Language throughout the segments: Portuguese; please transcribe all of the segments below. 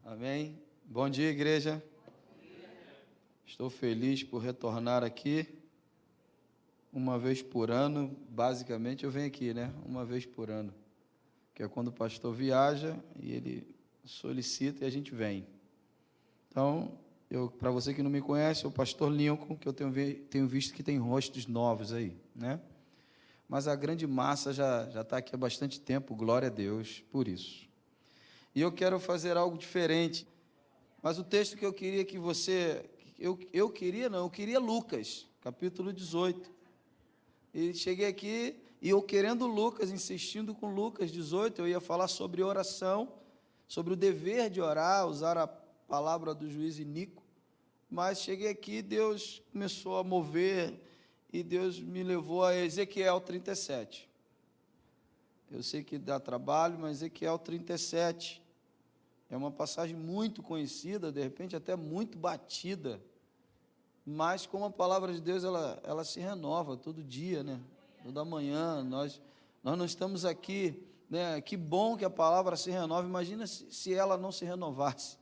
Amém. Bom dia, igreja. Estou feliz por retornar aqui uma vez por ano. Basicamente, eu venho aqui, né? Uma vez por ano, que é quando o pastor viaja e ele solicita e a gente vem. Então, para você que não me conhece, é o pastor Lincoln, que eu tenho visto que tem rostos novos aí, né? Mas a grande massa já está aqui há bastante tempo, glória a Deus por isso. E eu quero fazer algo diferente, mas o texto que eu queria que você, eu queria Lucas, capítulo 18, e cheguei aqui, e eu querendo Lucas, insistindo com Lucas 18, eu ia falar sobre oração, sobre o dever de orar, usar a palavra do juiz Inico, mas cheguei aqui, Deus começou a mover, e Deus me levou a Ezequiel 37. Eu sei que dá trabalho, mas Ezequiel 37 é uma passagem muito conhecida, de repente até muito batida, mas como a palavra de Deus, ela se renova todo dia, né? Toda manhã, nós não estamos aqui, né? Que bom que a palavra se renova, imagina se ela não se renovasse,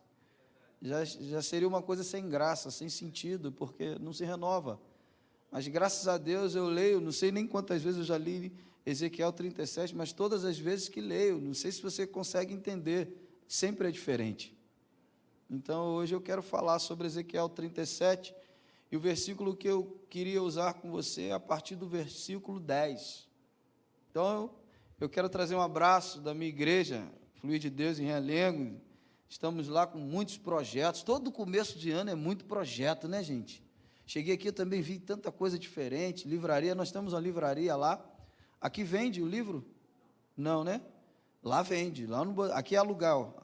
já seria uma coisa sem graça, sem sentido, porque não se renova. Mas graças a Deus eu leio, não sei nem quantas vezes eu já li Ezequiel 37, mas todas as vezes que leio, não sei se você consegue entender, sempre é diferente. Então hoje eu quero falar sobre Ezequiel 37, e o versículo que eu queria usar com você é a partir do versículo 10. Então eu quero trazer um abraço da minha igreja, Fluir de Deus em Realengo. Estamos lá com muitos projetos, todo começo de ano é muito projeto, né, gente? Cheguei aqui, eu também vi tanta coisa diferente, livraria, nós temos uma livraria lá. Aqui vende o livro? Não, né? Lá vende, aqui é alugar,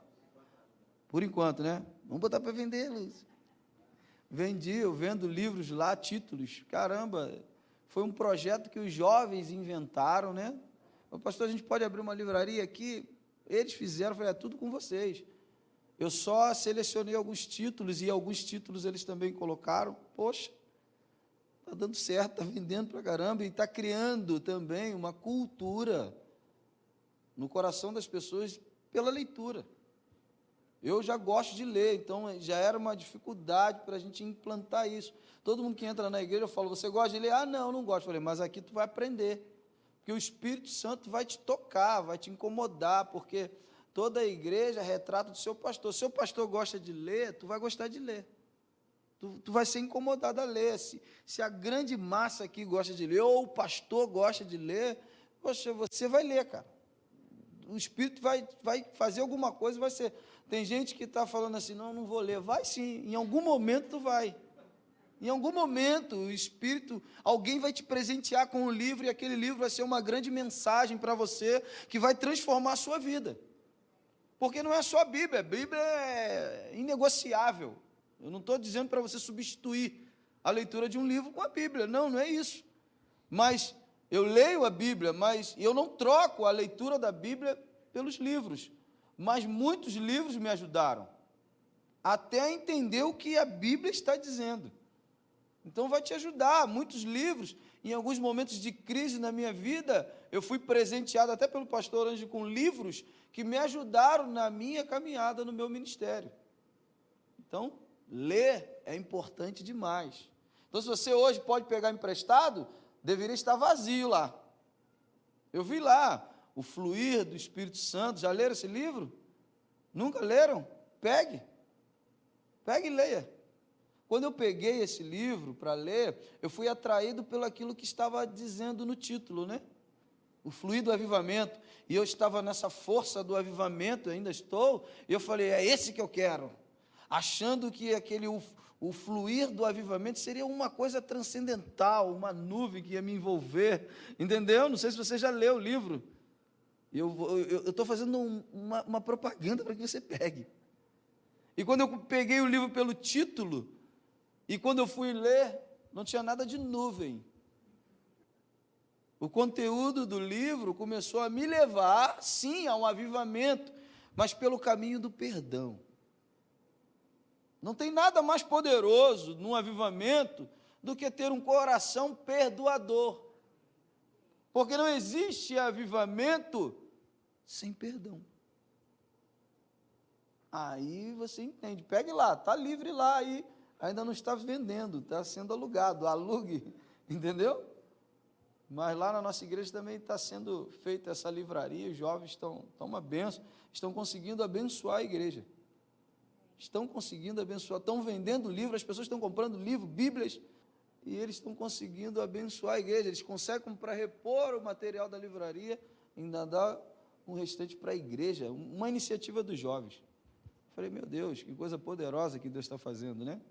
por enquanto, né? Vamos botar para vender, Luiz. Eu vendo livros lá, títulos. Caramba, foi um projeto que os jovens inventaram, né? O pastor, a gente pode abrir uma livraria aqui? Eles fizeram, foi tudo com vocês. Eu só selecionei alguns títulos, e alguns títulos eles também colocaram. Poxa, está dando certo, está vendendo para caramba, e está criando também uma cultura no coração das pessoas pela leitura. Eu já gosto de ler, então já era uma dificuldade para a gente implantar isso. Todo mundo que entra na igreja, eu falo, você gosta de ler? Ah, não gosto. Eu falei, mas aqui tu vai aprender, porque o Espírito Santo vai te tocar, vai te incomodar, porque toda a igreja retrata do seu pastor. Se o seu pastor gosta de ler, tu vai gostar de ler. Tu vai ser incomodado a ler. Se a grande massa aqui gosta de ler, ou o pastor gosta de ler, poxa, você vai ler, cara. O Espírito vai fazer alguma coisa, vai ser. Tem gente que está falando assim, não vou ler. Vai sim, em algum momento tu vai. Em algum momento, o Espírito, alguém vai te presentear com um livro, e aquele livro vai ser uma grande mensagem para você, que vai transformar a sua vida. Porque não é só a Bíblia é inegociável. Eu não estou dizendo para você substituir a leitura de um livro com a Bíblia, não é isso. Mas eu leio a Bíblia, mas eu não troco a leitura da Bíblia pelos livros. Mas muitos livros me ajudaram até a entender o que a Bíblia está dizendo. Então vai te ajudar, muitos livros. Em alguns momentos de crise na minha vida, eu fui presenteado até pelo pastor Anjo com livros que me ajudaram na minha caminhada no meu ministério. Então, ler é importante demais. Então, se você hoje pode pegar emprestado, deveria estar vazio lá. Eu vi lá, o fluir do Espírito Santo. Já leram esse livro? Nunca leram? Pegue e leia. Quando eu peguei esse livro para ler, eu fui atraído pelo aquilo que estava dizendo no título, né? O fluir do avivamento, e eu estava nessa força do avivamento, ainda estou, e eu falei, é esse que eu quero, achando que o fluir do avivamento seria uma coisa transcendental, uma nuvem que ia me envolver, entendeu? Não sei se você já leu o livro, eu estou fazendo uma propaganda para que você pegue. E quando eu peguei o livro pelo título, e quando eu fui ler, não tinha nada de nuvem. O conteúdo do livro começou a me levar, sim, a um avivamento, mas pelo caminho do perdão. Não tem nada mais poderoso num avivamento do que ter um coração perdoador. Porque não existe avivamento sem perdão. Aí você entende, pegue lá, está livre lá, aí ainda não está vendendo, está sendo alugado, alugue, entendeu? Mas lá na nossa igreja também está sendo feita essa livraria, os jovens estão uma benção, estão conseguindo abençoar a igreja, estão conseguindo abençoar, estão vendendo livros, as pessoas estão comprando livros, bíblias, e eles estão conseguindo abençoar a igreja, eles conseguem para repor o material da livraria, ainda dar um restante para a igreja, uma iniciativa dos jovens. Falei, meu Deus, que coisa poderosa que Deus está fazendo, né?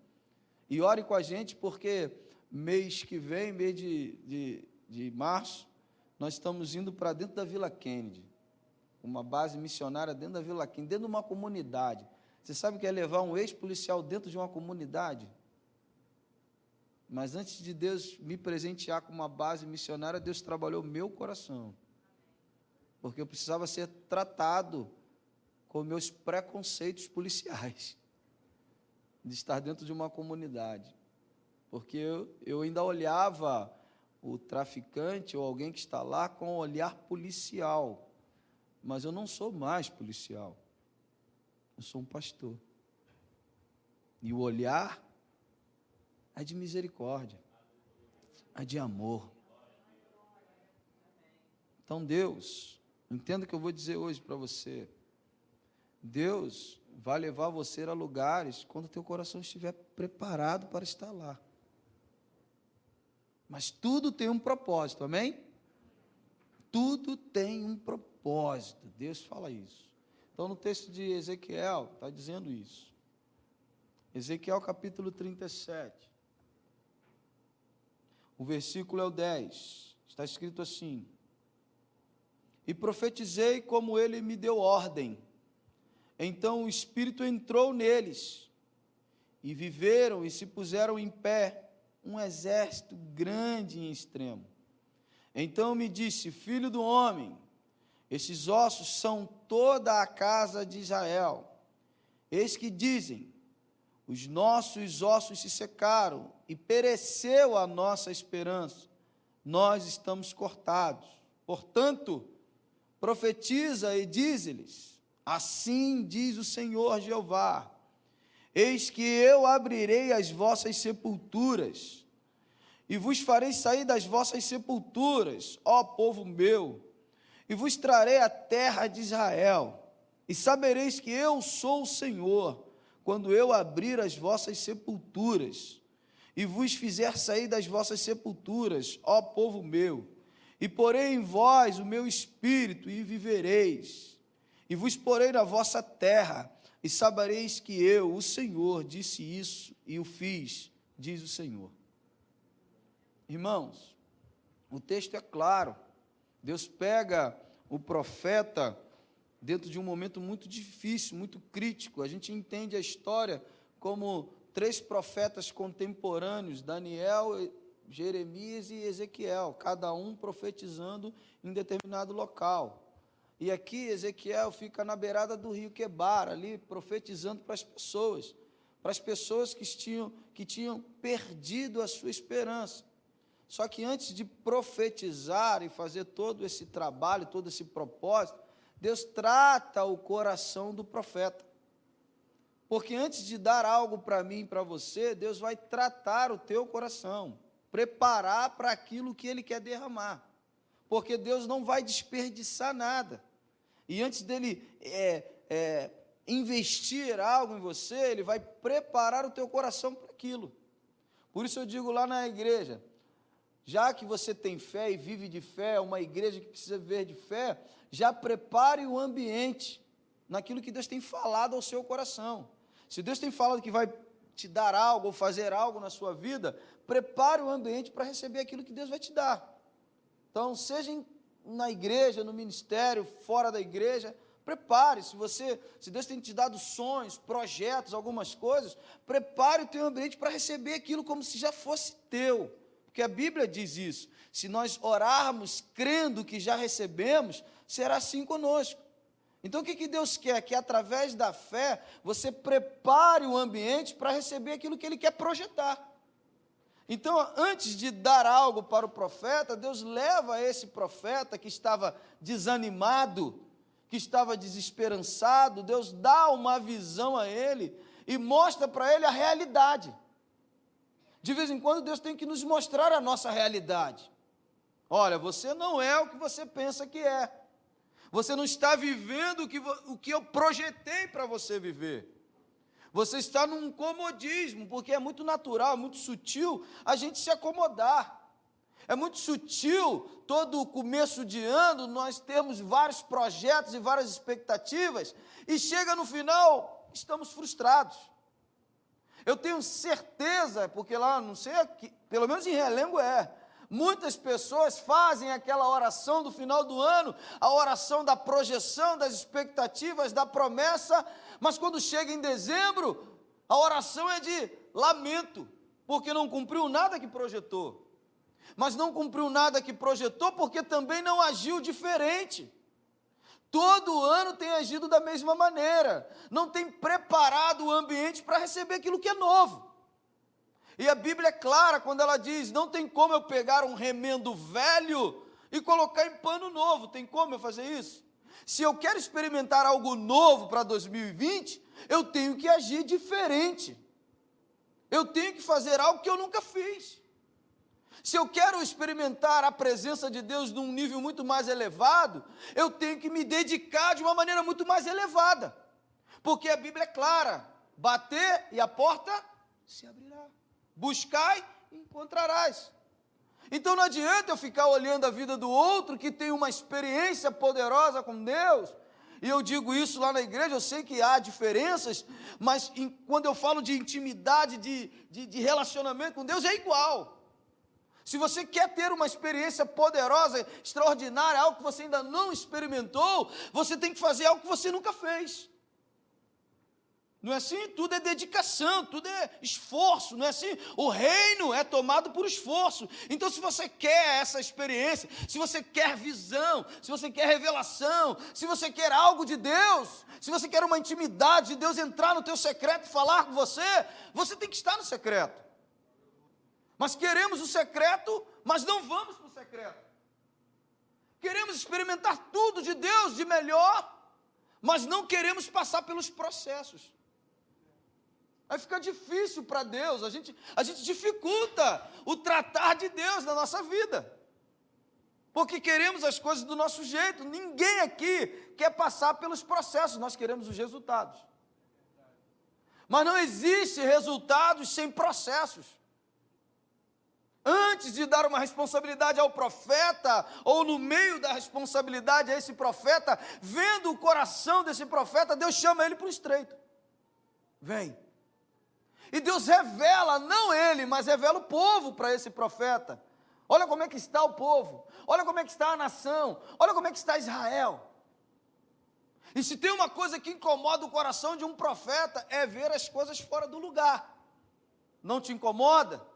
E ore com a gente, porque mês que vem, mês de março, nós estamos indo para dentro da Vila Kennedy, uma base missionária dentro da Vila Kennedy, dentro de uma comunidade. Você sabe o que é levar um ex-policial dentro de uma comunidade? Mas antes de Deus me presentear com uma base missionária, Deus trabalhou meu coração, porque eu precisava ser tratado com meus preconceitos policiais, de estar dentro de uma comunidade, porque eu ainda olhava o traficante ou alguém que está lá com um olhar policial, mas eu não sou mais policial, eu sou um pastor, e o olhar é de misericórdia, é de amor. Então Deus, entenda o que eu vou dizer hoje para você, Deus vai levar você a lugares quando o teu coração estiver preparado para estar lá. Mas tudo tem um propósito, amém? Tudo tem um propósito, Deus fala isso. Então, no texto de Ezequiel, está dizendo isso. Ezequiel capítulo 37. O versículo é o 10. Está escrito assim: E profetizei como ele me deu ordem. Então o Espírito entrou neles, e viveram e se puseram em pé, um exército grande e extremo. Então me disse: Filho do homem, esses ossos são toda a casa de Israel. Eis que dizem: os nossos ossos se secaram, e pereceu a nossa esperança. Nós estamos cortados. Portanto, profetiza e dize-lhes: assim diz o Senhor Jeová: eis que eu abrirei as vossas sepulturas, e vos farei sair das vossas sepulturas, ó povo meu, e vos trarei a terra de Israel, e sabereis que eu sou o Senhor, quando eu abrir as vossas sepulturas, e vos fizer sair das vossas sepulturas, ó povo meu, e porei em vós o meu espírito, e vivereis, e vos porei na vossa terra, e sabereis que eu, o Senhor, disse isso, e o fiz, diz o Senhor. Irmãos, o texto é claro, Deus pega o profeta dentro de um momento muito difícil, muito crítico. A gente entende a história como 3 profetas contemporâneos, Daniel, Jeremias e Ezequiel, cada um profetizando em determinado local. E aqui Ezequiel fica na beirada do rio Quebar, ali profetizando para as pessoas que tinham perdido a sua esperança. Só que antes de profetizar e fazer todo esse trabalho, todo esse propósito, Deus trata o coração do profeta. Porque antes de dar algo para mim e para você, Deus vai tratar o teu coração, preparar para aquilo que Ele quer derramar. Porque Deus não vai desperdiçar nada. E antes dele investir algo em você, Ele vai preparar o teu coração para aquilo. Por isso eu digo lá na igreja, já que você tem fé e vive de fé, uma igreja que precisa viver de fé, já prepare o ambiente naquilo que Deus tem falado ao seu coração. Se Deus tem falado que vai te dar algo ou fazer algo na sua vida, prepare o ambiente para receber aquilo que Deus vai te dar. Então, seja na igreja, no ministério, fora da igreja, prepare. Se Deus tem te dado sonhos, projetos, algumas coisas, prepare o teu ambiente para receber aquilo como se já fosse teu. Porque a Bíblia diz isso: se nós orarmos crendo que já recebemos, será assim conosco. Então o que Deus quer? Que através da fé, você prepare o ambiente para receber aquilo que Ele quer projetar. Então, antes de dar algo para o profeta, Deus leva esse profeta que estava desanimado, que estava desesperançado, Deus dá uma visão a ele e mostra para ele a realidade. De vez em quando Deus tem que nos mostrar a nossa realidade. Olha, você não é o que você pensa que é. Você não está vivendo o que eu projetei para você viver. Você está num comodismo, porque é muito natural, é muito sutil a gente se acomodar. É muito sutil, todo o começo de ano, nós temos vários projetos e várias expectativas, e chega no final, estamos frustrados. Eu tenho certeza, porque lá, não sei, aqui, pelo menos em Realengo muitas pessoas fazem aquela oração do final do ano, a oração da projeção, das expectativas, da promessa, mas quando chega em dezembro, a oração é de lamento, porque não cumpriu nada que projetou. Mas não cumpriu nada que projetou, porque também não agiu diferente. Todo ano tem agido da mesma maneira, não tem preparado o ambiente para receber aquilo que é novo. E a Bíblia é clara quando ela diz, não tem como eu pegar um remendo velho e colocar em pano novo, tem como eu fazer isso? Se eu quero experimentar algo novo para 2020, eu tenho que agir diferente. Eu tenho que fazer algo que eu nunca fiz. Se eu quero experimentar a presença de Deus num nível muito mais elevado, eu tenho que me dedicar de uma maneira muito mais elevada. Porque a Bíblia é clara, bater e a porta se abrirá. Buscai e encontrarás. Então não adianta eu ficar olhando a vida do outro que tem uma experiência poderosa com Deus. E eu digo isso lá na igreja, eu sei que há diferenças, mas quando eu falo de intimidade, de relacionamento com Deus, é igual. Se você quer ter uma experiência poderosa, extraordinária, algo que você ainda não experimentou, você tem que fazer algo que você nunca fez. Não é assim? Tudo é dedicação, tudo é esforço, não é assim? O reino é tomado por esforço. Então, se você quer essa experiência, se você quer visão, se você quer revelação, se você quer algo de Deus, se você quer uma intimidade de Deus entrar no teu secreto e falar com você, você tem que estar no secreto. Mas queremos o secreto, mas não vamos para o secreto. Queremos experimentar tudo de Deus, de melhor, mas não queremos passar pelos processos. Aí fica difícil para Deus, a gente dificulta o tratar de Deus na nossa vida. Porque queremos as coisas do nosso jeito. Ninguém aqui quer passar pelos processos, nós queremos os resultados. Mas não existe resultados sem processos. Antes de dar uma responsabilidade ao profeta, ou no meio da responsabilidade a esse profeta, vendo o coração desse profeta, Deus chama ele para o estreito. Vem. E Deus revela, não ele, mas revela o povo para esse profeta. Olha como é que está o povo, olha como é que está a nação, olha como é que está Israel. E se tem uma coisa que incomoda o coração de um profeta, é ver as coisas fora do lugar. Não te incomoda?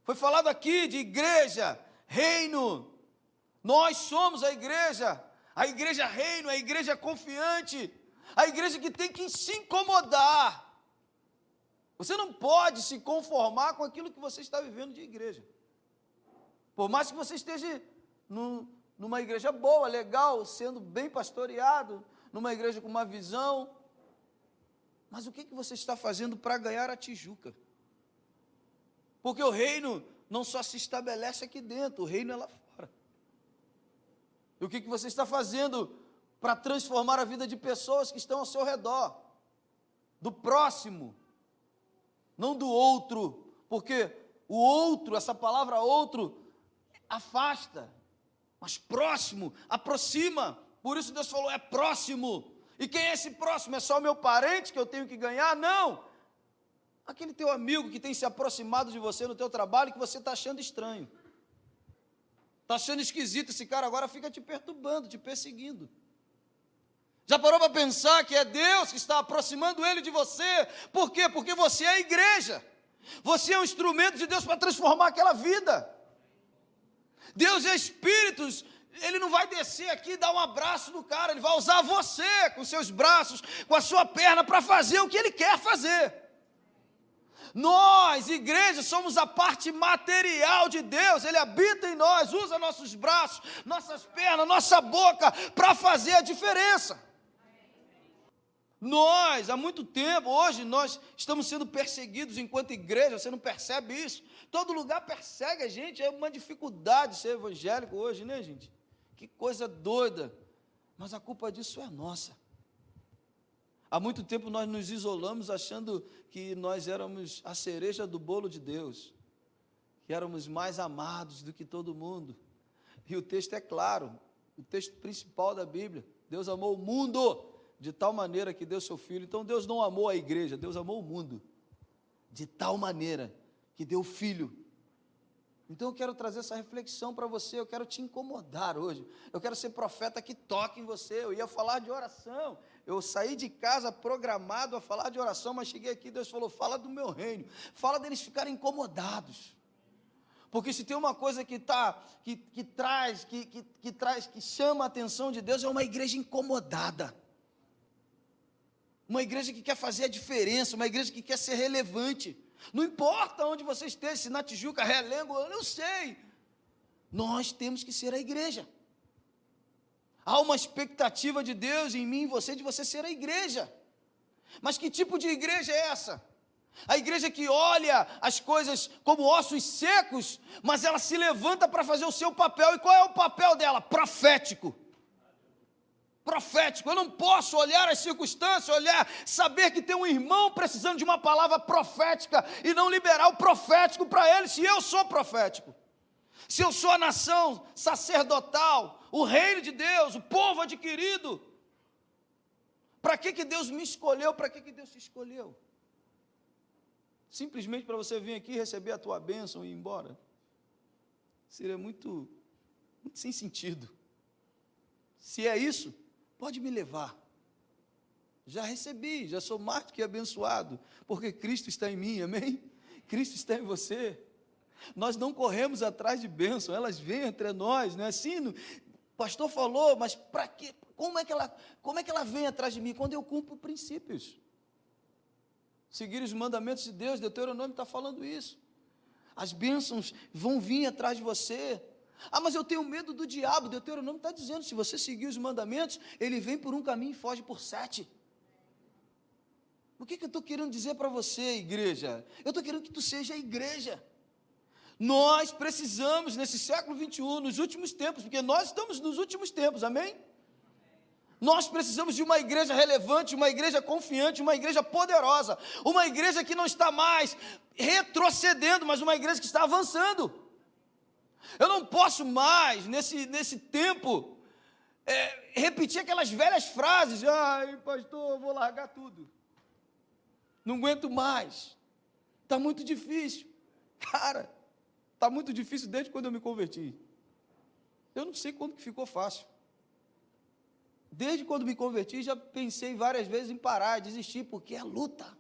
Foi falado aqui de igreja, reino. Nós somos a igreja reino, a igreja confiante, a igreja que tem que se incomodar. Você não pode se conformar com aquilo que você está vivendo de igreja. Por mais que você esteja numa igreja boa, legal, sendo bem pastoreado, numa igreja com uma visão, mas o que você está fazendo para ganhar a Tijuca? Porque o reino não só se estabelece aqui dentro, o reino é lá fora. E o que você está fazendo para transformar a vida de pessoas que estão ao seu redor? Do próximo, não do outro, porque o outro, essa palavra outro, afasta, mas próximo, aproxima. Por isso Deus falou, é próximo. E quem é esse próximo? É só o meu parente que eu tenho que ganhar? Não. Aquele teu amigo que tem se aproximado de você no teu trabalho, que você está achando estranho. Está achando esquisito, esse cara agora fica te perturbando, te perseguindo. Já parou para pensar que é Deus que está aproximando ele de você? Por quê? Porque você é a igreja. Você é um instrumento de Deus para transformar aquela vida. Deus é Espíritos, Ele não vai descer aqui e dar um abraço no cara, Ele vai usar você com seus braços, com a sua perna, para fazer o que Ele quer fazer. Nós, igreja, somos a parte material de Deus. Ele habita em nós, usa nossos braços, nossas pernas, nossa boca para fazer a diferença. Nós, há muito tempo, hoje nós estamos sendo perseguidos enquanto igreja, você não percebe isso? Todo lugar persegue a gente, é uma dificuldade ser evangélico hoje, né, gente? Que coisa doida, mas a culpa disso é nossa. Há muito tempo nós nos isolamos achando que nós éramos a cereja do bolo de Deus, que éramos mais amados do que todo mundo. E o texto é claro, o texto principal da Bíblia, Deus amou o mundo de tal maneira que deu seu Filho. Então Deus não amou a igreja, Deus amou o mundo de tal maneira que deu o Filho. Então eu quero trazer essa reflexão para você, eu quero te incomodar hoje, eu quero ser profeta que toque em você. Eu ia falar de oração, eu saí de casa programado a falar de oração, mas cheguei aqui, Deus falou, fala do meu reino, fala deles ficarem incomodados, porque se tem uma coisa que chama a atenção de Deus, é uma igreja incomodada, uma igreja que quer fazer a diferença, uma igreja que quer ser relevante. Não importa onde você esteja, se na Tijuca, Realengo, eu não sei. Nós temos que ser a igreja. Há uma expectativa de Deus em mim e você, de você ser a igreja. Mas que tipo de igreja é essa? A igreja que olha as coisas como ossos secos, mas ela se levanta para fazer o seu papel. E qual é o papel dela? Profético. Profético. Eu não posso olhar as circunstâncias, saber que tem um irmão precisando de uma palavra profética e não liberar o profético para ele, se eu sou profético. Se eu sou a nação sacerdotal, o reino de Deus, o povo adquirido. Para que Deus me escolheu? Para que Deus te escolheu? Simplesmente para você vir aqui receber a tua bênção e ir embora? Seria muito sem sentido. Se é isso, pode me levar. Já recebi, já sou mais do que abençoado, porque Cristo está em mim, amém? Cristo está em você. Nós não corremos atrás de bênção, elas vêm entre nós, não é assim? O pastor falou, mas para quê? Como é que ela vem atrás de mim? Quando eu cumpro princípios. Seguir os mandamentos de Deus, Deuteronômio está falando isso. As bênçãos vão vir atrás de você. Ah, mas eu tenho medo do diabo. Deuteronômio está dizendo, se você seguir os mandamentos, ele vem por um caminho e foge por 7. O que eu estou querendo dizer para você, igreja? Eu estou querendo que tu seja a igreja. Nós precisamos, nesse século 21, nos últimos tempos, porque nós estamos nos últimos tempos, amém? Nós precisamos de uma igreja relevante, uma igreja confiante, uma igreja poderosa, uma igreja que não está mais retrocedendo, mas uma igreja que está avançando. Eu não posso mais, nesse tempo, repetir aquelas velhas frases, ai pastor, eu vou largar tudo, não aguento mais, está muito difícil. Cara, está muito difícil desde quando eu me converti. Eu não sei quando que ficou fácil. Desde quando me converti, já pensei várias vezes em parar, desistir, porque é luta,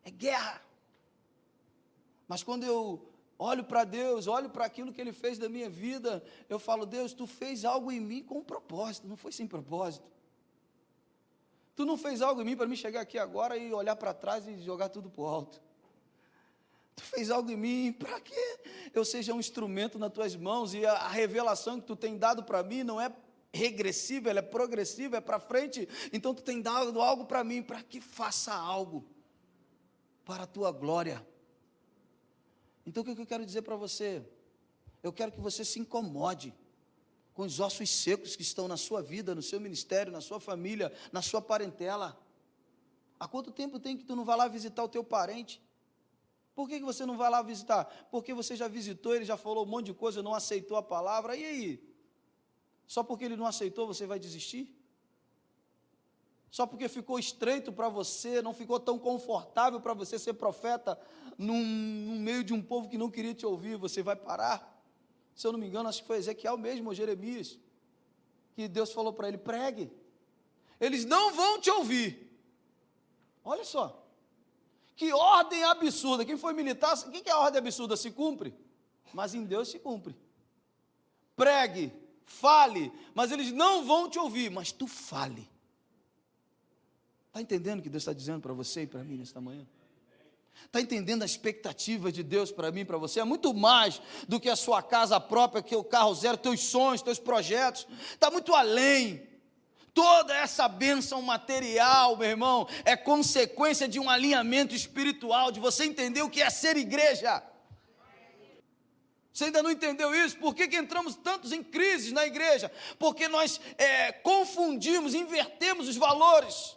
é guerra. Mas quando eu olho para Deus, olho para aquilo que Ele fez da minha vida, eu falo, Deus, Tu fez algo em mim com um propósito, não foi sem propósito. Tu não fez algo em mim para mim chegar aqui agora e olhar para trás e jogar tudo para o alto. Tu fez algo em mim para que eu seja um instrumento nas Tuas mãos, e a revelação que Tu tem dado para mim não é regressiva, ela é progressiva, é para frente. Então Tu tem dado algo para mim, para que faça algo para a Tua glória. Então o que eu quero dizer para você? Eu quero que você se incomode com os ossos secos que estão na sua vida, no seu ministério, na sua família, na sua parentela. Há quanto tempo tem que tu não vai lá visitar o teu parente? Por que você não vai lá visitar? Porque você já visitou, ele já falou um monte de coisa, não aceitou a palavra, e aí? Só porque ele não aceitou, você vai desistir? Só porque ficou estreito para você, não ficou tão confortável para você ser profeta no meio de um povo que não queria te ouvir, você vai parar? Se eu não me engano, acho que foi Ezequiel mesmo, ou Jeremias, que Deus falou para ele, pregue. Eles não vão te ouvir. Olha só, que ordem absurda. Quem foi militar, o que é a ordem absurda? Se cumpre, mas em Deus se cumpre. Pregue, fale, mas eles não vão te ouvir, mas tu fale. Está entendendo o que Deus está dizendo para você e para mim nesta manhã? Está entendendo a expectativa de Deus para mim, para você? É muito mais do que a sua casa própria, que o carro zero, teus sonhos, teus projetos. Está muito além. Toda essa bênção material, meu irmão, é consequência de um alinhamento espiritual, de você entender o que é ser igreja. Você ainda não entendeu isso? Por que entramos tantos em crises na igreja? Porque nós confundimos, invertemos os valores.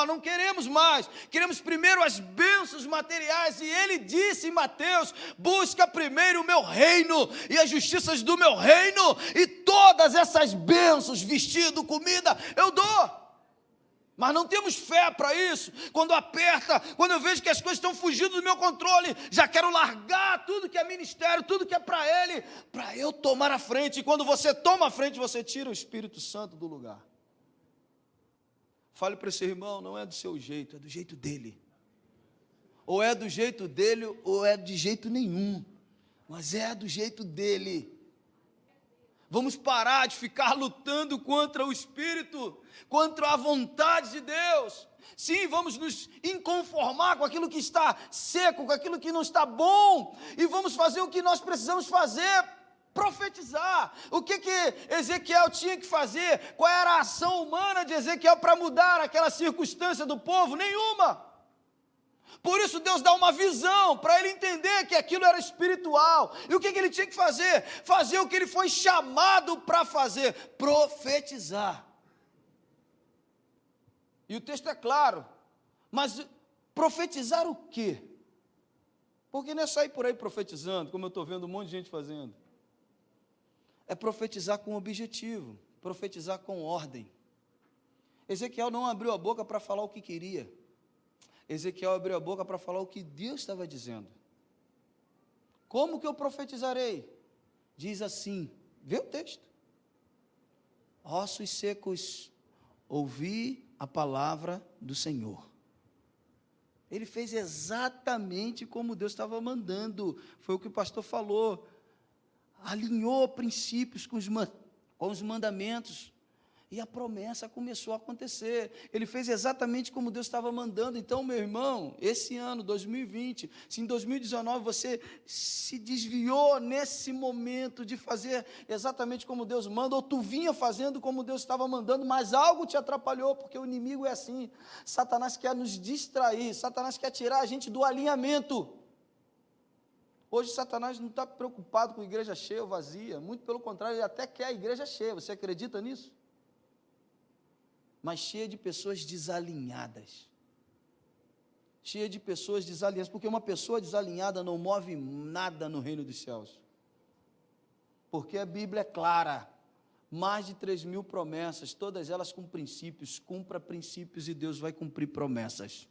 Não queremos mais, queremos primeiro as bênçãos materiais, e ele disse em Mateus: busca primeiro o meu reino e as justiças do meu reino, e todas essas bênçãos, vestido, comida, eu dou. Mas não temos fé para isso. Quando aperta, quando eu vejo que as coisas estão fugindo do meu controle, já quero largar tudo que é ministério, tudo que é para ele, para eu tomar a frente. E quando você toma a frente, você tira o Espírito Santo do lugar. Fale para esse irmão: não é do seu jeito, é do jeito dele. Ou é do jeito dele, ou é de jeito nenhum. Mas é do jeito dele. Vamos parar de ficar lutando contra o Espírito, contra a vontade de Deus. Sim, vamos nos inconformar com aquilo que está seco, com aquilo que não está bom, e vamos fazer o que nós precisamos fazer: profetizar. O que Ezequiel tinha que fazer? Qual era a ação humana de Ezequiel para mudar aquela circunstância do povo? Nenhuma. Por isso Deus dá uma visão, para ele entender que aquilo era espiritual. E o que ele tinha que fazer? Fazer o que ele foi chamado para fazer: profetizar. E o texto é claro, mas profetizar o quê? Porque não é sair por aí profetizando, como eu estou vendo um monte de gente fazendo. É profetizar com objetivo, profetizar com ordem. Ezequiel não abriu a boca para falar o que queria. Ezequiel abriu a boca para falar o que Deus estava dizendo. Como que eu profetizarei? Diz assim, vê o texto: ossos secos, ouvi a palavra do Senhor. Ele fez exatamente como Deus estava mandando. Foi o que o pastor falou. Alinhou princípios com os mandamentos, e a promessa começou a acontecer. Ele fez exatamente como Deus estava mandando. Então, meu irmão, esse ano, 2020, se em 2019 você se desviou nesse momento de fazer exatamente como Deus manda, ou tu vinha fazendo como Deus estava mandando, mas algo te atrapalhou, porque o inimigo é assim. Satanás quer nos distrair, Satanás quer tirar a gente do alinhamento. Hoje Satanás não está preocupado com a igreja cheia ou vazia, muito pelo contrário, ele até quer a igreja cheia. Você acredita nisso? Mas cheia de pessoas desalinhadas. Cheia de pessoas desalinhadas, porque uma pessoa desalinhada não move nada no reino dos céus. Porque a Bíblia é clara: mais de 3.000 promessas, todas elas com princípios. Cumpra princípios e Deus vai cumprir promessas.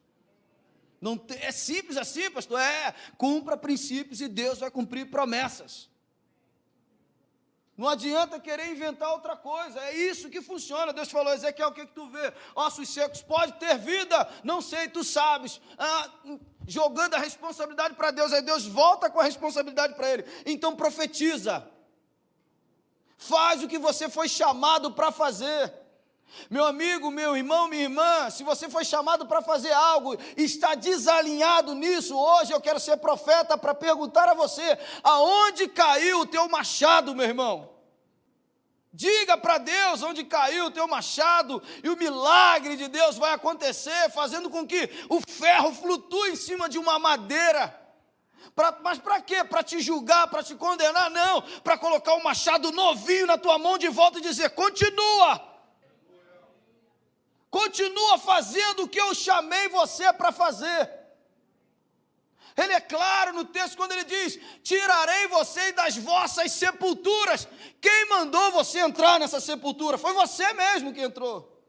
Não é simples assim, pastor? Cumpra princípios e Deus vai cumprir promessas. Não adianta querer inventar outra coisa, é isso que funciona. Deus falou: Ezequiel, o que tu vê? Ossos secos, pode ter vida? Não sei, tu sabes. Jogando a responsabilidade para Deus, aí Deus volta com a responsabilidade para ele. Então profetiza, faz o que você foi chamado para fazer. Meu amigo, meu irmão, minha irmã, se você foi chamado para fazer algo e está desalinhado nisso, hoje eu quero ser profeta para perguntar a você: aonde caiu o teu machado, meu irmão? Diga para Deus onde caiu o teu machado, e o milagre de Deus vai acontecer, fazendo com que o ferro flutue em cima de uma madeira. Mas para quê? Para te julgar, para te condenar? Não, para colocar o machado novinho na tua mão de volta e dizer: continua. Continua fazendo o que eu chamei você para fazer. Ele é claro no texto quando ele diz: tirarei você das vossas sepulturas. Quem mandou você entrar nessa sepultura? Foi você mesmo que entrou.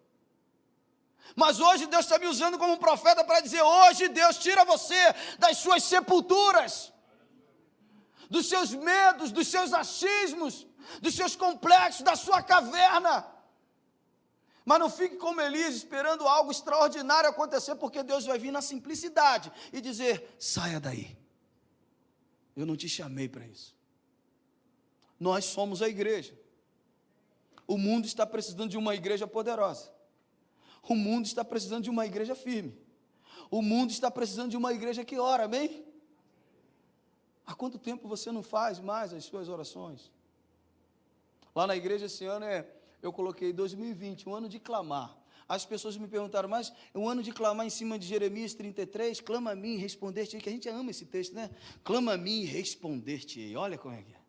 Mas hoje Deus está me usando como profeta para dizer: hoje Deus tira você das suas sepulturas, dos seus medos, dos seus achismos, dos seus complexos, da sua caverna. Mas não fique como Elias, esperando algo extraordinário acontecer, porque Deus vai vir na simplicidade e dizer: saia daí, eu não te chamei para isso. Nós somos a igreja. O mundo está precisando de uma igreja poderosa. O mundo está precisando de uma igreja firme. O mundo está precisando de uma igreja que ora, amém? Há quanto tempo você não faz mais as suas orações? Lá na igreja esse ano eu coloquei 2020, um ano de clamar. As pessoas me perguntaram, mas um ano de clamar em cima de Jeremias 33, clama a mim e responder-te-ei, que a gente ama esse texto, né? Clama a mim e responder-te-ei, olha como é que é.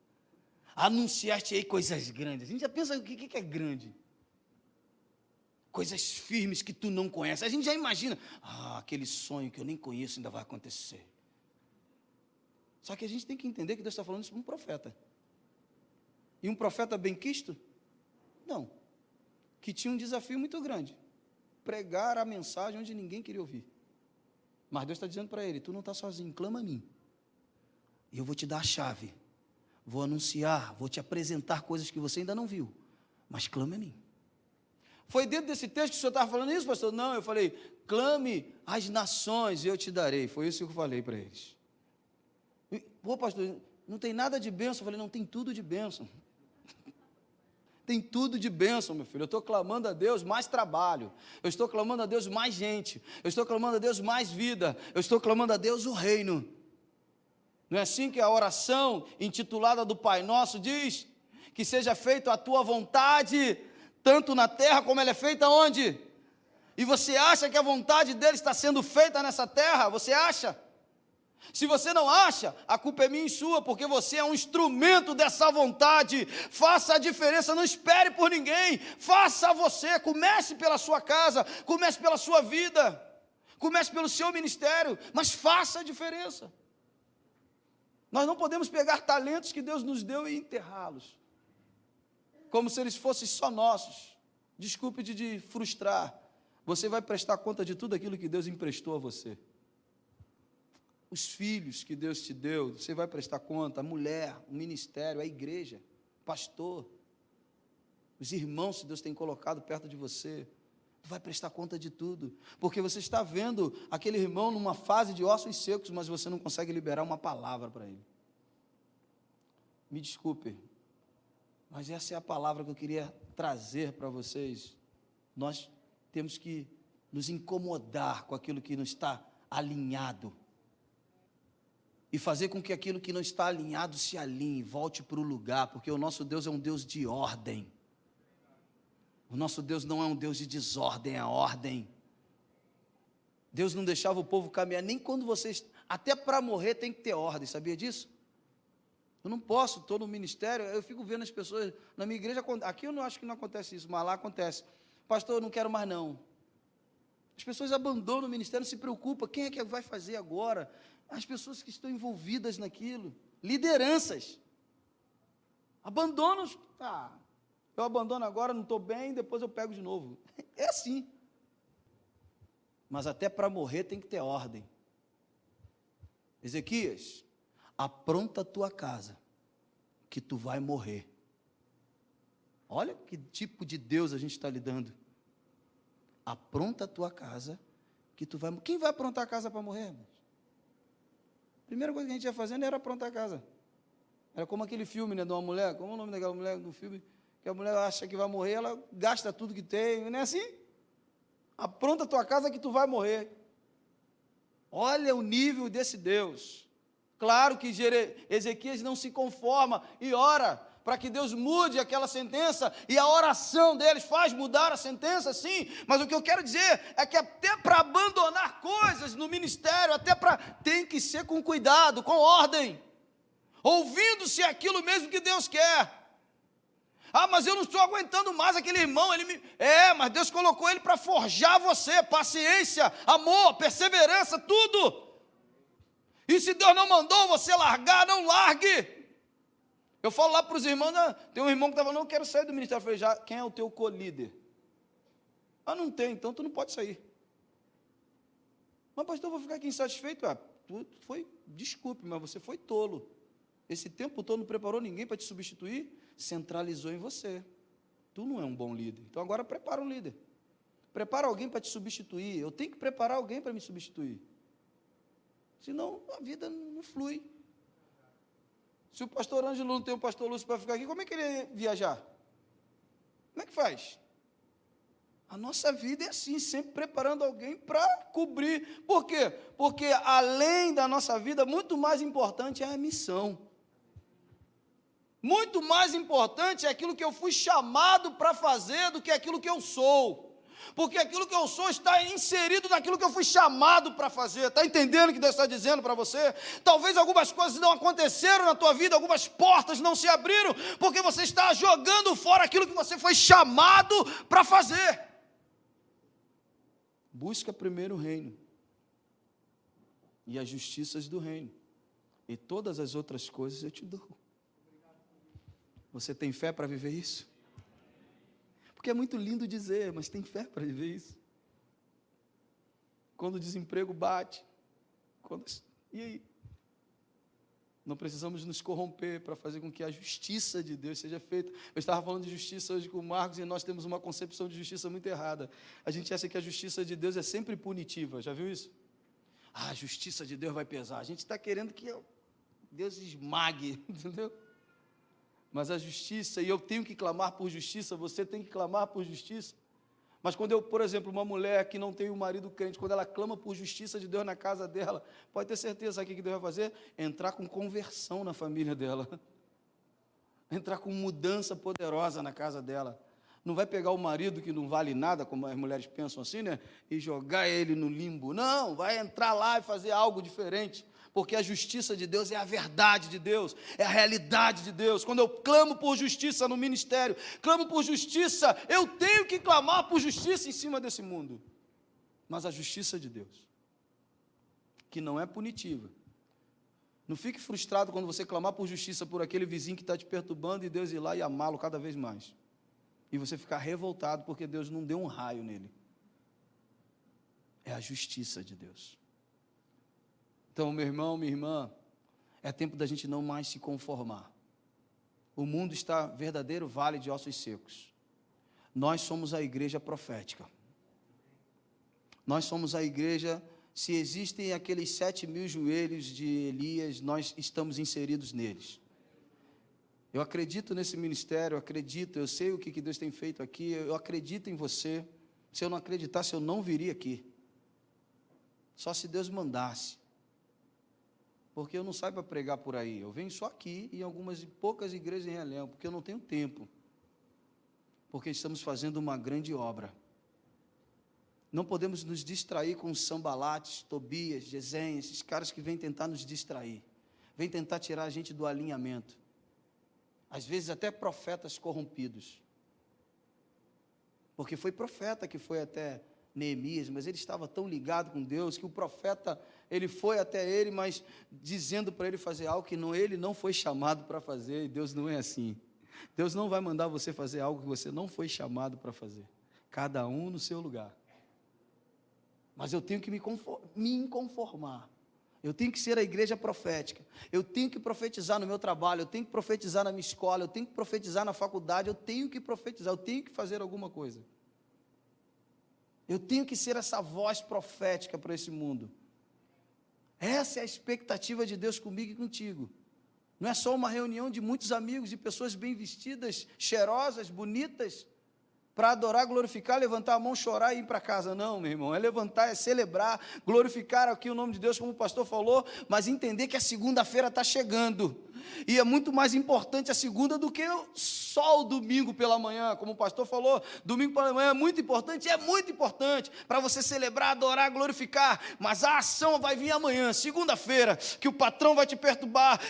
Anunciar-te-ei coisas grandes. A gente já pensa o que é grande. Coisas firmes que tu não conheces. A gente já imagina, aquele sonho que eu nem conheço ainda vai acontecer. Só que a gente tem que entender que Deus está falando isso para um profeta. E um profeta benquisto? Não. Que tinha um desafio muito grande. Pregar a mensagem onde ninguém queria ouvir. Mas Deus está dizendo para ele, tu não está sozinho, clama a mim. E eu vou te dar a chave. Vou anunciar, vou te apresentar coisas que você ainda não viu. Mas clame a mim. Foi dentro desse texto que o senhor estava falando isso, pastor? Não, eu falei, clame às nações e eu te darei. Foi isso que eu falei para eles. Pô, pastor, não tem nada de bênção. Eu falei, não, tem tudo de bênção. Tem tudo de bênção, meu filho. Eu estou clamando a Deus mais trabalho. Eu estou clamando a Deus mais gente. Eu estou clamando a Deus mais vida. Eu estou clamando a Deus o reino. Não é assim que a oração intitulada do Pai Nosso diz? Que seja feita a tua vontade, tanto na terra como ela é feita onde? E você acha que a vontade dele está sendo feita nessa terra? Você acha? Se você não acha, a culpa é minha e sua, porque você é um instrumento dessa vontade. Faça a diferença, não espere por ninguém, faça você, comece pela sua casa, comece pela sua vida, comece pelo seu ministério, mas faça a diferença. Nós não podemos pegar talentos que Deus nos deu e enterrá-los, como se eles fossem só nossos. Desculpe de frustrar, você vai prestar conta de tudo aquilo que Deus emprestou a você. Os filhos que Deus te deu, você vai prestar conta, a mulher, o ministério, a igreja, o pastor, os irmãos que Deus tem colocado perto de você, tu vai prestar conta de tudo, porque você está vendo aquele irmão numa fase de ossos secos, mas você não consegue liberar uma palavra para ele. Me desculpe, mas essa é a palavra que eu queria trazer para vocês. Nós temos que nos incomodar com aquilo que não está alinhado, e fazer com que aquilo que não está alinhado se alinhe, volte para o lugar, porque o nosso Deus é um Deus de ordem. O nosso Deus não é um Deus de desordem, é ordem. Deus não deixava o povo caminhar, nem quando vocês, até para morrer tem que ter ordem, sabia disso? Eu não posso, estou no ministério, eu fico vendo as pessoas, na minha igreja, aqui eu não acho que não acontece isso, mas lá acontece. Pastor, eu não quero mais não. As pessoas abandonam o ministério, não se preocupam, quem é que vai fazer agora? As pessoas que estão envolvidas naquilo, lideranças, abandonam, eu abandono agora, não estou bem, depois eu pego de novo. É assim. Mas até para morrer tem que ter ordem. Ezequias, apronta a tua casa, que tu vai morrer. Olha que tipo de Deus a gente está lidando. Apronta a tua casa, que tu vai morrer. Quem vai aprontar a casa para morrer, irmãos? A primeira coisa que a gente ia fazendo era aprontar a casa. Era como aquele filme, né, de uma mulher, como é o nome daquela mulher do filme, que a mulher acha que vai morrer, ela gasta tudo que tem, não é assim? Apronta a tua casa que tu vai morrer. Olha o nível desse Deus. Claro que Ezequias não se conforma e ora para que Deus mude aquela sentença, e a oração deles faz mudar a sentença, sim, mas o que eu quero dizer é que até para abandonar coisas no ministério, tem que ser com cuidado, com ordem, ouvindo-se aquilo mesmo que Deus quer. Mas eu não estou aguentando mais aquele irmão, mas Deus colocou ele para forjar você, paciência, amor, perseverança, tudo. E se Deus não mandou você largar, não largue. Eu falo lá para os irmãos, tem um irmão que estava falando, eu quero sair do ministério. Eu falei, quem é o teu co-líder? Não tem, então tu não pode sair. Mas pastor, eu vou ficar aqui insatisfeito. Desculpe, mas você foi tolo. Esse tempo todo não preparou ninguém para te substituir, centralizou em você. Tu não é um bom líder. Então agora prepara um líder. Prepara alguém para te substituir. Eu tenho que preparar alguém para me substituir. Senão a vida não flui. Se o pastor Ângelo não tem o pastor Lúcio para ficar aqui, como é que ele ia viajar? Como é que faz? A nossa vida é assim, sempre preparando alguém para cobrir. Por quê? Porque além da nossa vida, muito mais importante é a missão. Muito mais importante é aquilo que eu fui chamado para fazer do que aquilo que eu sou. Porque aquilo que eu sou está inserido naquilo que eu fui chamado para fazer. Está entendendo o que Deus está dizendo para você? Talvez algumas coisas não aconteceram na tua vida, algumas portas não se abriram, porque você está jogando fora aquilo que você foi chamado para fazer. Busca primeiro o reino e as justiças do reino, e todas as outras coisas eu te dou. Você tem fé para viver isso? Porque é muito lindo dizer, mas tem fé para viver isso? Quando o desemprego bate, e aí? Não precisamos nos corromper para fazer com que a justiça de Deus seja feita. Eu estava falando de justiça hoje com o Marcos, e nós temos uma concepção de justiça muito errada. A gente acha que a justiça de Deus é sempre punitiva, já viu isso? A justiça de Deus vai pesar. A gente está querendo que Deus esmague, entendeu? Mas a justiça, e eu tenho que clamar por justiça, você tem que clamar por justiça. Mas quando eu, por exemplo, uma mulher que não tem um marido crente, quando ela clama por justiça de Deus na casa dela, pode ter certeza, sabe o que Deus vai fazer? Entrar com conversão na família dela. Entrar com mudança poderosa na casa dela. Não vai pegar o marido que não vale nada, como as mulheres pensam assim, né? E jogar ele no limbo. Não, vai entrar lá e fazer algo diferente. Porque a justiça de Deus é a verdade de Deus, é a realidade de Deus. Quando eu clamo por justiça no ministério, clamo por justiça, eu tenho que clamar por justiça em cima desse mundo. Mas a justiça de Deus, que não é punitiva. Não fique frustrado quando você clamar por justiça por aquele vizinho que está te perturbando e Deus ir lá e amá-lo cada vez mais. E você ficar revoltado porque Deus não deu um raio nele. É a justiça de Deus. Então, meu irmão, minha irmã, é tempo da gente não mais se conformar. O mundo está verdadeiro vale de ossos secos. Nós somos a igreja profética. Nós somos a igreja, se existem aqueles 7.000 joelhos de Elias, nós estamos inseridos neles. Eu acredito nesse ministério, eu sei o que Deus tem feito aqui, eu acredito em você. Se eu não acreditasse, eu não viria aqui. Só se Deus mandasse. Porque eu não saio para pregar por aí, eu venho só aqui em algumas poucas igrejas em Realengo, porque eu não tenho tempo, porque estamos fazendo uma grande obra. Não podemos nos distrair com Sambalates, Tobias, Gesem, esses caras que vêm tentar nos distrair, vêm tentar tirar a gente do alinhamento, às vezes até profetas corrompidos, porque foi profeta que foi até Neemias, mas ele estava tão ligado com Deus, que o profeta, ele foi até ele, mas dizendo para ele fazer algo que ele não foi chamado para fazer, e Deus não é assim. Deus não vai mandar você fazer algo que você não foi chamado para fazer, cada um no seu lugar. Mas eu tenho que me conformar, eu tenho que ser a igreja profética, eu tenho que profetizar no meu trabalho, eu tenho que profetizar na minha escola, eu tenho que profetizar na faculdade, eu tenho que profetizar, eu tenho que fazer alguma coisa. Eu tenho que ser essa voz profética para esse mundo. Essa é a expectativa de Deus comigo e contigo. Não é só uma reunião de muitos amigos, de pessoas bem vestidas, cheirosas, bonitas, para adorar, glorificar, levantar a mão, chorar e ir para casa. Não, meu irmão, é levantar, é celebrar, glorificar aqui o nome de Deus, como o pastor falou, mas entender que a segunda-feira está chegando. E é muito mais importante a segunda do que só o domingo pela manhã, como o pastor falou, domingo pela manhã é muito importante para você celebrar, adorar, glorificar, mas a ação vai vir amanhã, segunda-feira, que o patrão vai te perturbar,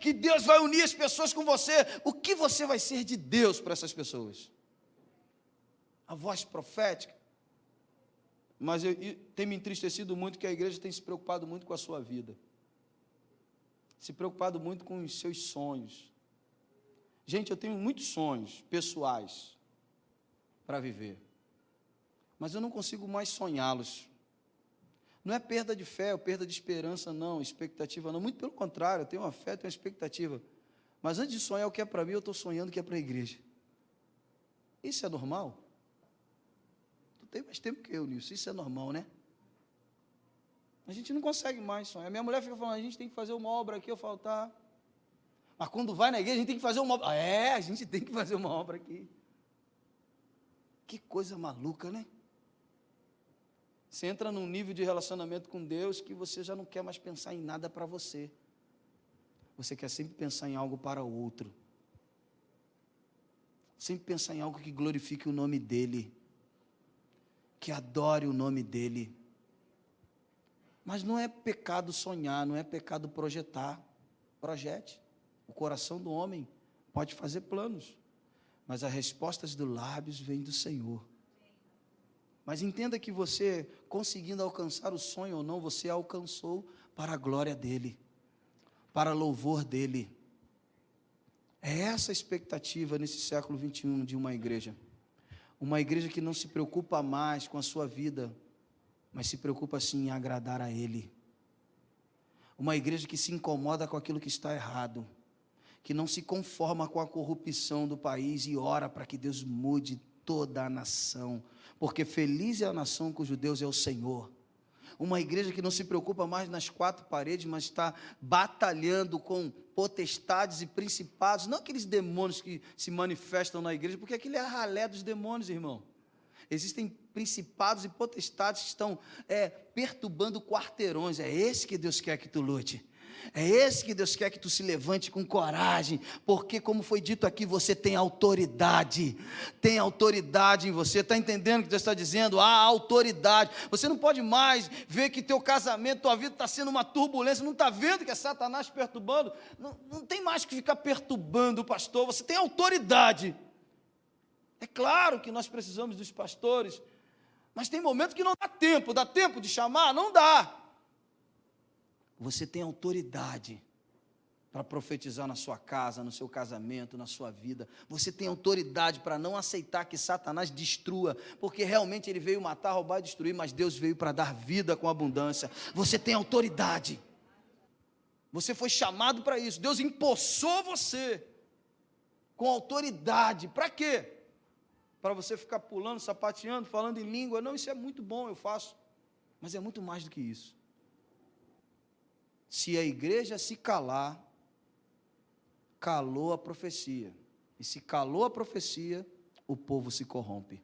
que Deus vai unir as pessoas com você. O que você vai ser de Deus para essas pessoas? A voz profética. Mas tem me entristecido muito que a igreja tem se preocupado muito com a sua vida, se preocupado muito com os seus sonhos. Gente, eu tenho muitos sonhos pessoais para viver, mas eu não consigo mais sonhá-los. Não é perda de fé ou perda de esperança, não, expectativa não, muito pelo contrário, eu tenho uma fé, tenho uma expectativa, mas antes de sonhar o que é para mim, eu estou sonhando o que é para a igreja. Isso é normal? Tu tem mais tempo que eu nisso, isso é normal, né? A gente não consegue mais sonhar. A minha mulher fica falando, a gente tem que fazer uma obra aqui, eu falo, tá. Mas quando vai na igreja, a gente tem que fazer uma obra. A gente tem que fazer uma obra aqui. Que coisa maluca, né? Você entra num nível de relacionamento com Deus que você já não quer mais pensar em nada para você. Você quer sempre pensar em algo para o outro. Sempre pensar em algo que glorifique o nome dEle, que adore o nome dEle. Mas não é pecado sonhar, não é pecado projetar. Projete. O coração do homem pode fazer planos, mas as respostas dos lábios vêm do Senhor. Mas entenda que você, conseguindo alcançar o sonho ou não, você alcançou para a glória dEle, para louvor dEle. É essa a expectativa nesse século 21 de uma igreja. Uma igreja que não se preocupa mais com a sua vida, mas se preocupa sim em agradar a Ele. Uma igreja que se incomoda com aquilo que está errado, que não se conforma com a corrupção do país e ora para que Deus mude toda a nação, porque feliz é a nação cujo Deus é o Senhor. Uma igreja que não se preocupa mais nas quatro paredes, mas está batalhando com potestades e principados, não aqueles demônios que se manifestam na igreja, porque aquilo é a ralé dos demônios, irmão. Existem principados e potestades que estão perturbando quarteirões. É esse que Deus quer que tu lute. É esse que Deus quer que tu se levante com coragem, porque como foi dito aqui, você tem autoridade em você. Está entendendo o que Deus está dizendo? Há autoridade. Você não pode mais ver que teu casamento, tua vida está sendo uma turbulência, não está vendo que é Satanás perturbando, não tem mais que ficar perturbando o pastor, você tem autoridade. É claro que nós precisamos dos pastores, mas tem momentos que não dá tempo de chamar? Não dá. Você tem autoridade para profetizar na sua casa, no seu casamento, na sua vida. Você tem autoridade para não aceitar que Satanás destrua, porque realmente ele veio matar, roubar e destruir, mas Deus veio para dar vida com abundância. Você tem autoridade. Você foi chamado para isso. Deus empossou você com autoridade. Para quê? Para você ficar pulando, sapateando, falando em língua. Não, isso é muito bom, eu faço. Mas é muito mais do que isso. Se a igreja se calar, calou a profecia. E se calou a profecia, o povo se corrompe.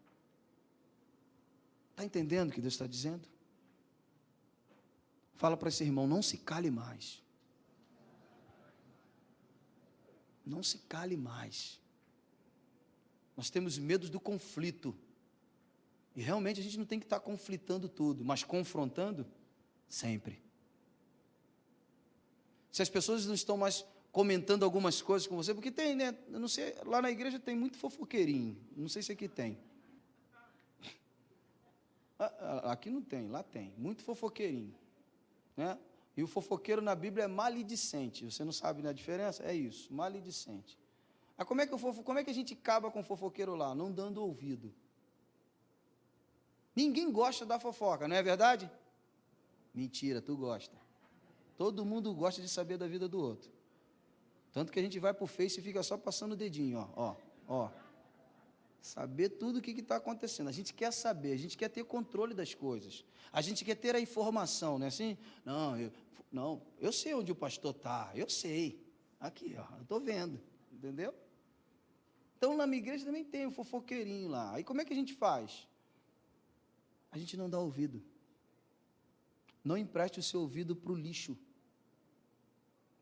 Está entendendo o que Deus está dizendo? Fala para esse irmão, não se cale mais. Não se cale mais. Nós temos medo do conflito. E realmente a gente não tem que estar conflitando tudo, mas confrontando sempre. Se as pessoas não estão mais comentando algumas coisas com você, porque tem, né? Eu não sei, lá na igreja tem muito fofoqueirinho. Não sei se aqui tem. Aqui não tem, lá tem. Muito fofoqueirinho. Né? E o fofoqueiro na Bíblia é maledicente. Você não sabe a diferença? É isso, maledicente. Como é que a gente acaba com o fofoqueiro lá? Não dando ouvido. Ninguém gosta da fofoca, não é verdade? Mentira, tu gosta. Todo mundo gosta de saber da vida do outro. Tanto que a gente vai para o Face e fica só passando o dedinho, ó. Saber tudo o que está acontecendo. A gente quer saber, a gente quer ter controle das coisas. A gente quer ter a informação, não é assim? Não, eu sei onde o pastor está, eu sei. Aqui, ó, eu estou vendo, entendeu? Então, na minha igreja também tem o fofoqueirinho lá. Aí como é que a gente faz? A gente não dá ouvido. Não empreste o seu ouvido para o lixo.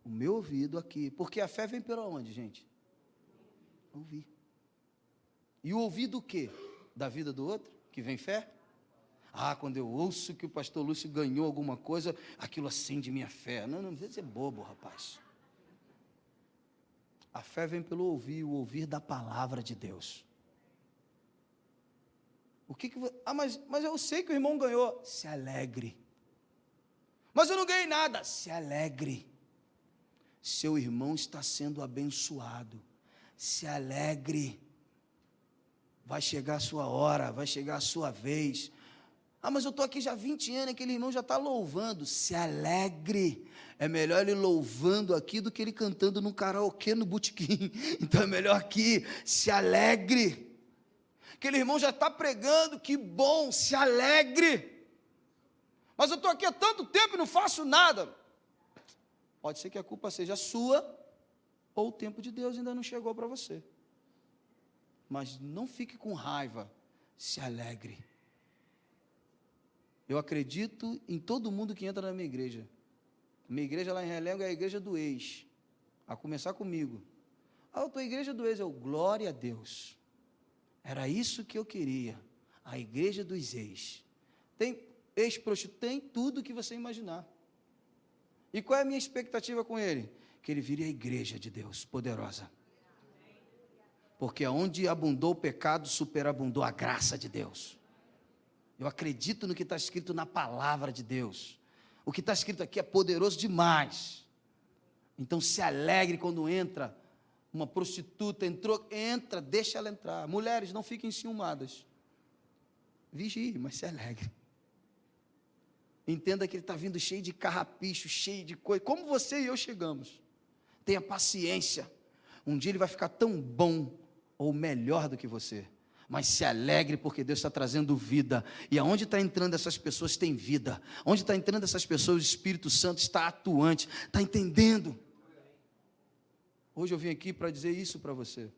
O meu ouvido aqui. Porque a fé vem pela onde, gente? Ouvir. E o ouvido o quê? Da vida do outro? Que vem fé? Quando eu ouço que o pastor Lúcio ganhou alguma coisa, aquilo acende minha fé. Não precisa ser bobo, rapaz. A fé vem pelo ouvir, o ouvir da palavra de Deus. Mas eu sei que o irmão ganhou. Se alegre. Mas eu não ganhei nada. Se alegre. Seu irmão está sendo abençoado. Se alegre. Vai chegar a sua hora, vai chegar a sua vez. Mas eu estou aqui já há 20 anos, aquele irmão já está louvando. Se alegre. É melhor ele louvando aqui do que ele cantando num karaokê no botequim. Então é melhor aqui. Se alegre. Aquele irmão já está pregando, que bom, se alegre. Mas eu estou aqui há tanto tempo e não faço nada. Pode ser que a culpa seja sua, ou o tempo de Deus ainda não chegou para você. Mas não fique com raiva se alegre. Eu acredito em todo mundo que entra na minha igreja. Minha igreja lá em Realengo é a igreja do ex, a começar comigo. A tua igreja do ex, glória a Deus. Era isso que eu queria, a igreja dos ex. Tem ex-prostituto, tem tudo que você imaginar. E qual é a minha expectativa com ele? Que ele vire a igreja de Deus, poderosa. Porque onde abundou o pecado, superabundou a graça de Deus. Eu acredito no que está escrito na palavra de Deus. O que está escrito aqui é poderoso demais. Então se alegre quando entra uma prostituta, entra, deixa ela entrar. Mulheres, não fiquem enciumadas. Vigie, mas se alegre. Entenda que ele está vindo cheio de carrapicho, cheio de coisa, como você e eu chegamos. Tenha paciência. Um dia ele vai ficar tão bom ou melhor do que você. Mas se alegre porque Deus está trazendo vida. E aonde está entrando essas pessoas tem vida. Onde está entrando essas pessoas, o Espírito Santo está atuante. Está entendendo? Hoje eu vim aqui para dizer isso para você.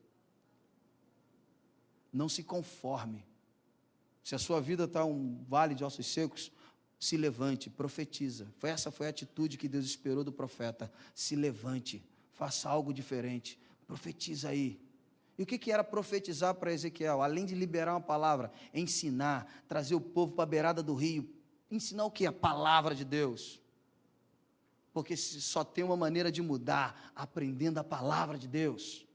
Não se conforme. Se a sua vida está um vale de ossos secos, se levante, profetiza. Essa foi a atitude que Deus esperou do profeta. Se levante, faça algo diferente. Profetiza aí. E o que era profetizar para Ezequiel? Além de liberar uma palavra, ensinar, trazer o povo para a beirada do rio. Ensinar o que? A palavra de Deus. Porque só tem uma maneira de mudar, aprendendo a palavra de Deus.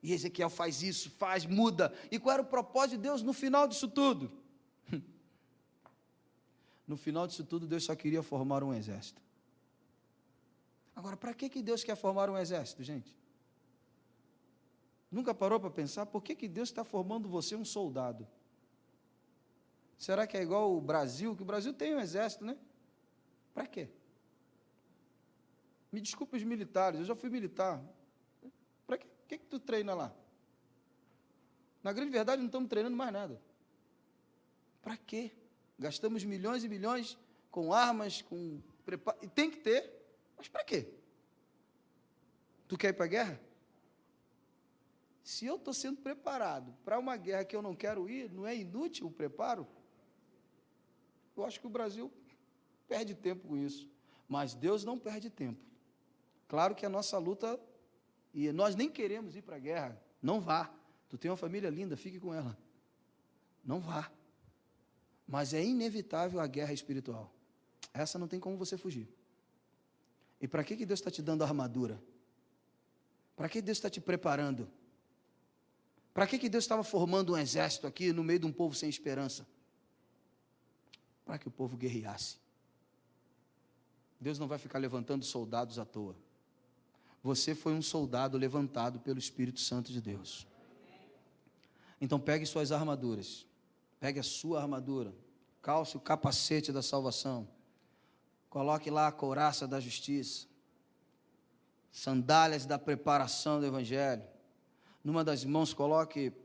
E Ezequiel faz isso, muda. E qual era o propósito de Deus no final disso tudo? No final disso tudo, Deus só queria formar um exército. Agora, para que Deus quer formar um exército, gente? Nunca parou para pensar por que Deus está formando você um soldado? Será que é igual o Brasil? Que o Brasil tem um exército, né? Para quê? Me desculpe os militares, eu já fui militar. Para quê? O que tu treina lá? Na grande verdade, não estamos treinando mais nada. Para quê? Gastamos milhões e milhões com armas, com preparo. E tem que ter, mas para quê? Tu quer ir para a guerra? Se eu estou sendo preparado para uma guerra que eu não quero ir, não é inútil o preparo? Eu acho que o Brasil perde tempo com isso. Mas Deus não perde tempo. Claro que a nossa luta, e nós nem queremos ir para a guerra, não vá. Tu tem uma família linda, fique com ela. Não vá. Mas é inevitável a guerra espiritual. Essa não tem como você fugir. E para que Deus está te dando armadura? Para que Deus está te preparando? Para que Deus estava formando um exército aqui no meio de um povo sem esperança? Para que o povo guerreasse. Deus não vai ficar levantando soldados à toa. Você foi um soldado levantado pelo Espírito Santo de Deus. Então pegue suas armaduras. Pegue a sua armadura. Calce o capacete da salvação. Coloque lá a couraça da justiça. Sandálias da preparação do Evangelho. Numa das mãos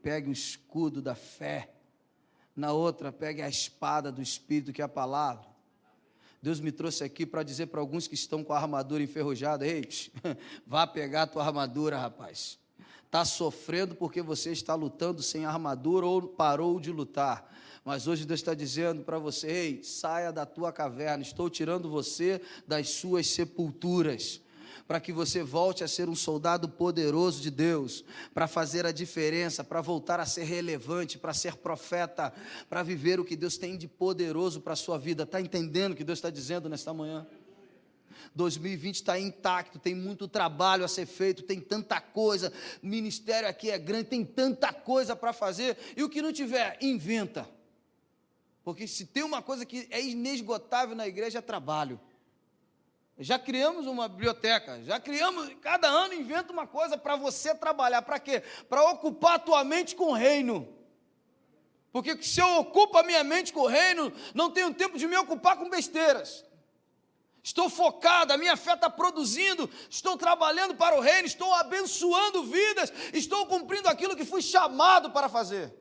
pegue o escudo da fé. Na outra, pegue a espada do Espírito, que é a palavra. Deus me trouxe aqui para dizer para alguns que estão com a armadura enferrujada: ei, vá pegar a tua armadura, rapaz. Está sofrendo porque você está lutando sem armadura ou parou de lutar. Mas hoje Deus está dizendo para você: ei, saia da tua caverna, estou tirando você das suas sepulturas, para que você volte a ser um soldado poderoso de Deus, para fazer a diferença, para voltar a ser relevante, para ser profeta, para viver o que Deus tem de poderoso para a sua vida. Está entendendo o que Deus está dizendo nesta manhã? 2020 está intacto, tem muito trabalho a ser feito, tem tanta coisa, o ministério aqui é grande, tem tanta coisa para fazer, e o que não tiver, inventa. Porque se tem uma coisa que é inesgotável na igreja, é trabalho. Já criamos uma biblioteca, cada ano inventa uma coisa para você trabalhar. Para quê? Para ocupar a tua mente com o reino. Porque se eu ocupo a minha mente com o reino, não tenho tempo de me ocupar com besteiras. Estou focado, a minha fé está produzindo, estou trabalhando para o reino, estou abençoando vidas, estou cumprindo aquilo que fui chamado para fazer.